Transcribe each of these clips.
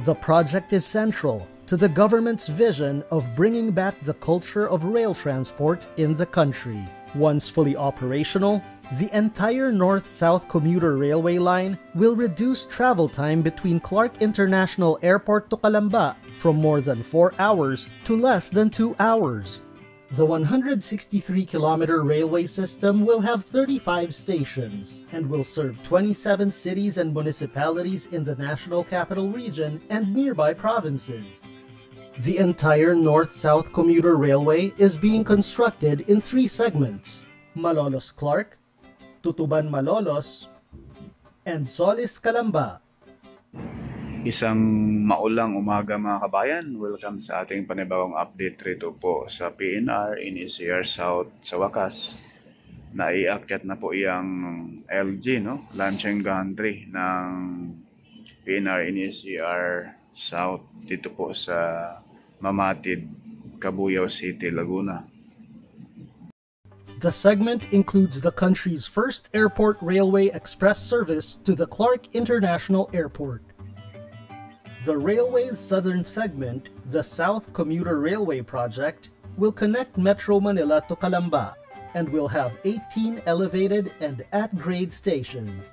The project is central to the government's vision of bringing back the culture of rail transport in the country. Once fully operational, the entire north-south commuter railway line will reduce travel time between Clark International Airport to Calamba from more than 4 hours to less than 2 hours. The 163-kilometer railway system will have 35 stations and will serve 27 cities and municipalities in the National Capital Region and nearby provinces. The entire north-south commuter railway is being constructed in 3 segments: Malolos-Clark, Tutuban-Malolos, and Solis-Calamba. Isang maulang umaga mga kabayan. Welcome sa ating panibagong update rito po sa PNR NSCR South. Sa wakas, naiakyat na po yung LG, no? Launching gantry ng PNR NSCR South dito po sa Mamatid, Cabuyao City, Laguna. The segment includes the country's first airport railway express service to the Clark International Airport. The railway's southern segment, the South Commuter Railway Project, will connect Metro Manila to Calamba and will have 18 elevated and at-grade stations.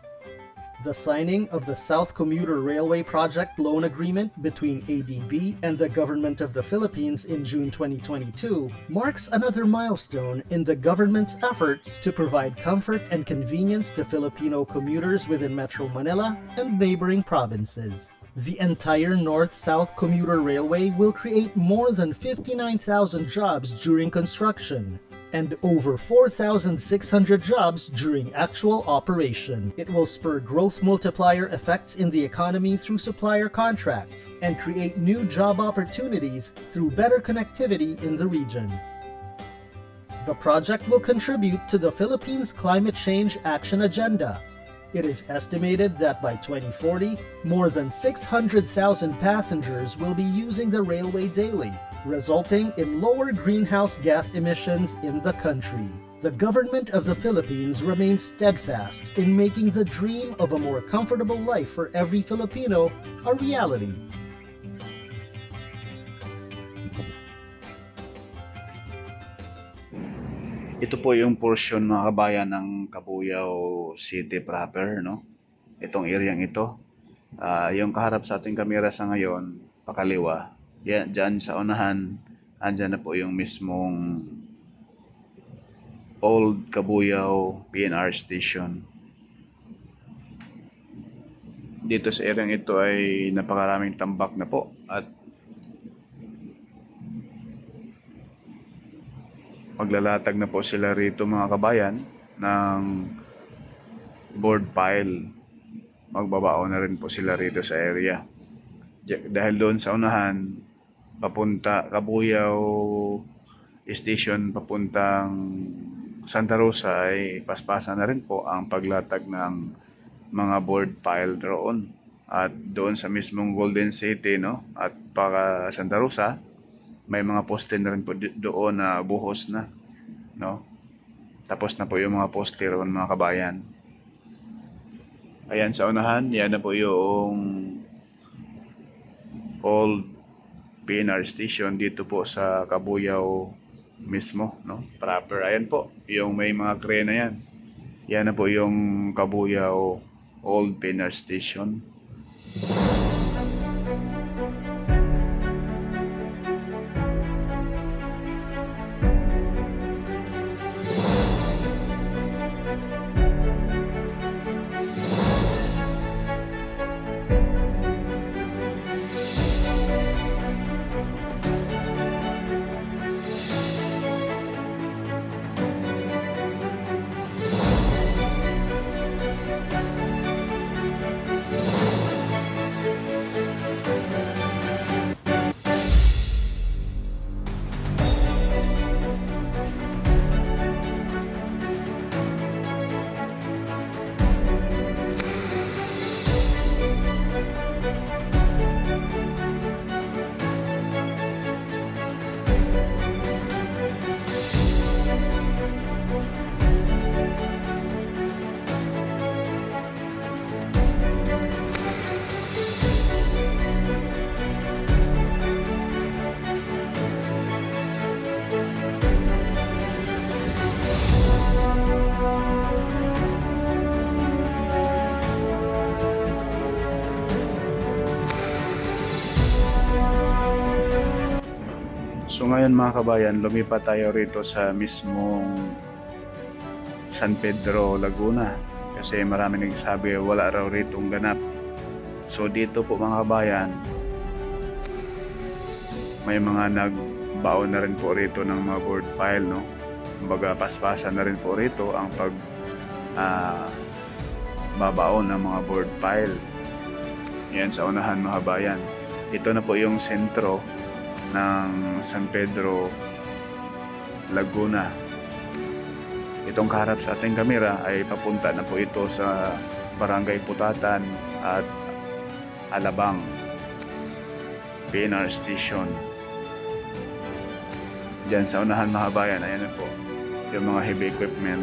The signing of the South Commuter Railway Project loan agreement between ADB and the Government of the Philippines in June 2022 marks another milestone in the government's efforts to provide comfort and convenience to Filipino commuters within Metro Manila and neighboring provinces. The entire North-South Commuter Railway will create more than 59,000 jobs during construction and over 4,600 jobs during actual operation. It will spur growth multiplier effects in the economy through supplier contracts and create new job opportunities through better connectivity in the region. The project will contribute to the Philippines' climate change action agenda. It is estimated that by 2040, more than 600,000 passengers will be using the railway daily, resulting in lower greenhouse gas emissions in the country. The government of the Philippines remains steadfast in making the dream of a more comfortable life for every Filipino a reality. Ito po yung portion mga kabayan ng Cabuyao City proper, no? Itong area ito. Yung kaharap sa ating kamera sa ngayon, pakaliwa. Yan, dyan sa unahan, andyan na po yung mismong Old Cabuyao PNR Station. Dito sa area ito ay napakaraming tambak na po at maglalatag na po sila rito mga kabayan ng board pile. Magbabao na rin po sila rito sa area. Dahil doon sa unahan, papunta Cabuyao Station papuntang Santa Rosa ay paspasan na rin po ang paglatag ng mga board pile roon. At doon sa mismong Golden City, no? At para Santa Rosa, may mga poste na rin po doon na buhos na, no? Tapos na po yung mga poste roon mga kabayan. Ayan sa unahan, yan na po yung Old PNR Station dito po sa Cabuyao mismo, no? Proper. Ayan po, yung may mga crane na yan. Yan na po yung Cabuyao Old PNR Station. ngayon mga kabayan, lumipat tayo rito sa mismong San Pedro, Laguna. Kasi marami nagsabi wala raw ritong ganap. So dito po mga kabayan, may mga nagbaon na rin po rito ng mga board pile, no? Kumbaga paspasan na rin po rito ang babaon ng mga board pile. Yan sa unahan mga kabayan. Ito na po yung sentro ng San Pedro, Laguna. Itong kaharap sa ating kamera ay papunta na po ito sa Barangay Putatan at Alabang PNR Station. Diyan sa unahan mga kabayan, ayan na po yung mga heavy equipment.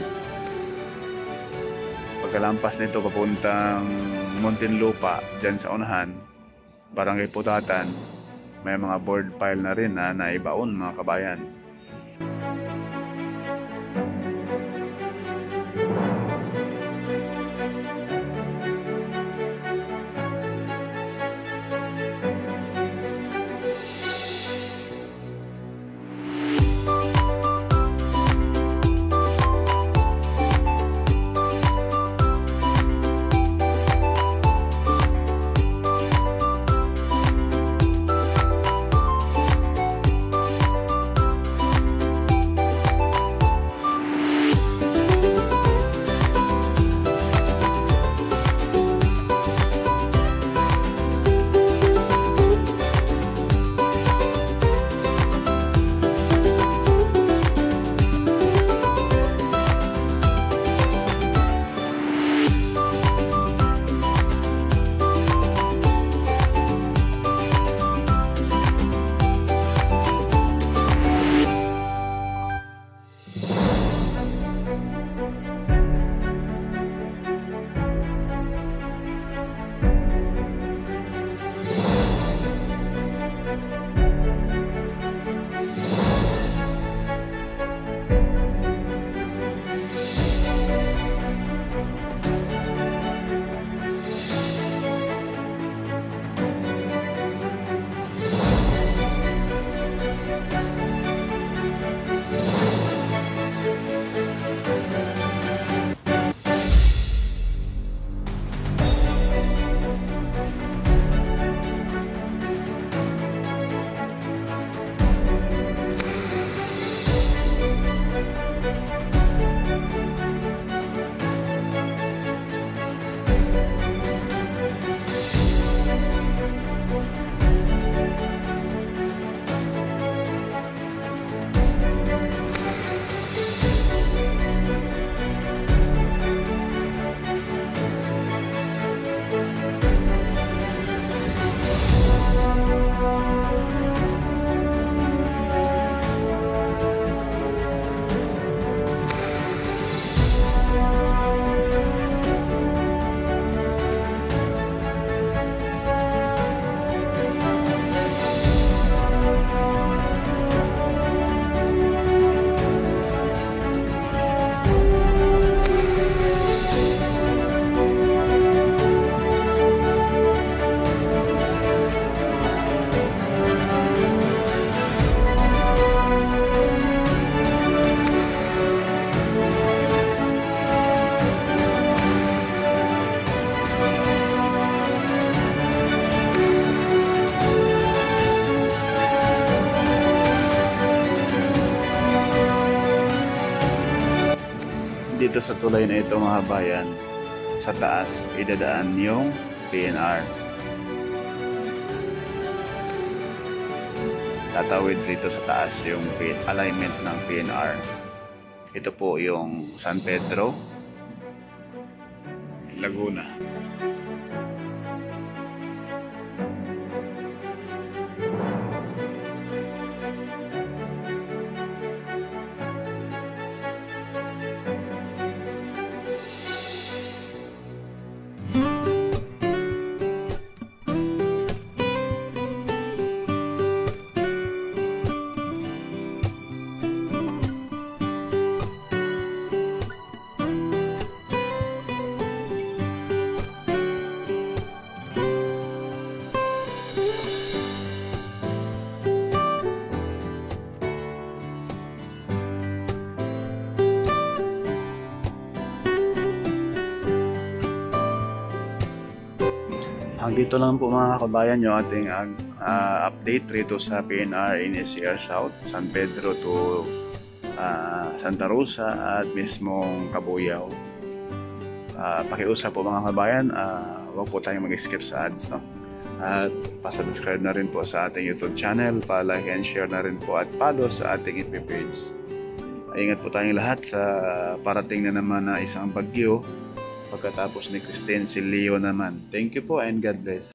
Pagkalampas nito papuntang Muntinlupa, diyan sa unahan, Barangay Putatan, may mga board pile na rin na naibaon mga kabayan. Dito sa tulay na ito mga bayan, sa taas idadaan yung PNR. Tatawid dito sa taas yung alignment ng PNR. Ito po yung San Pedro, Laguna. dito lang po mga kabayan yung ating update rito sa PNR NSCR South, San Pedro to Santa Rosa at mismong Cabuyao. Pakiusap po mga kabayan, huwag po tayong mag-skip sa ads, no? At pa-subscribe na rin po sa ating YouTube channel, pa-like and share na rin po at follow sa ating FB page. Ingat po tayong lahat sa parating na naman na isang bagyo pagkatapos ni Christine, si Leo naman. Thank you po and God bless.